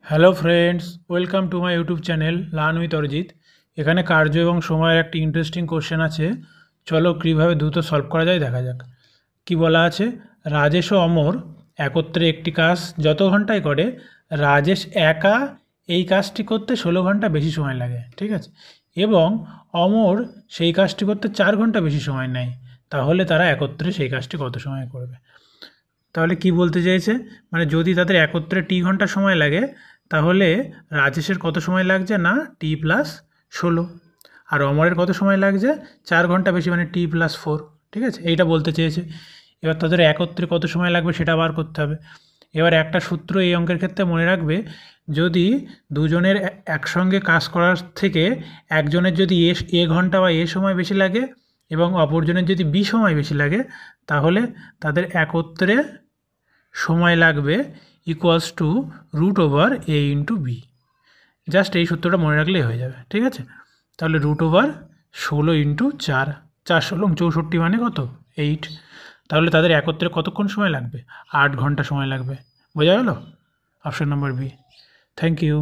Hello friends, welcome to my YouTube channel learn with Arijit. এখানে কার্য এবং সময়ের একটি ইন্টারেস্টিং কোশ্চেন আছে। চলো কীভাবে দ্রুত সলভ করা যায় দেখা যাক। কি বলা আছে, রাজেশ ও অমর একত্রে একটি কাজ যত ঘন্টায় করে, রাজেশ একা এই কাজটি করতে 16 ঘন্টা বেশি সময় লাগে, ঠিক আছে, এবং অমর সেই কাজটি করতে 4 ঘন্টা বেশি সময় নেয়। তাহলে তারা একত্রে সেই কাজটি কত সময় করবে? তাহলে কি বলতে চাইছে, মানে যদি তাদের একত্রে ঘন্টা সময় লাগে, তাহলে রাজেশের কত সময় লাগছে না T+16, আর অমরের কত সময় লাগছে 4 ঘন্টা বেশি, মানে T+4। ঠিক আছে, এইটা বলতে চেয়েছে। এবার তাদের একত্রে কত সময় লাগবে সেটা বার করতে হবে। এবার একটা সূত্র এই অঙ্কের ক্ষেত্রে মনে রাখবে, যদি দুজনের একসঙ্গে কাজ করার থেকে একজনের যদি এ ঘন্টা বা এ সময় বেশি লাগে এবং অপরজনের যদি বি সময় বেশি লাগে, তাহলে তাদের একত্রে সময় লাগবে √A/B। জাস্ট এই সূত্রটা মনে রাখলেই হয়ে যাবে, ঠিক আছে। তাহলে √16 × 4, 4 × 16 = 64, মানে কত 8। তাহলে তাদের একত্রে কতক্ষণ সময় লাগবে? 8 ঘন্টা সময় লাগবে। বোঝা গেল? Option number B. Thank you.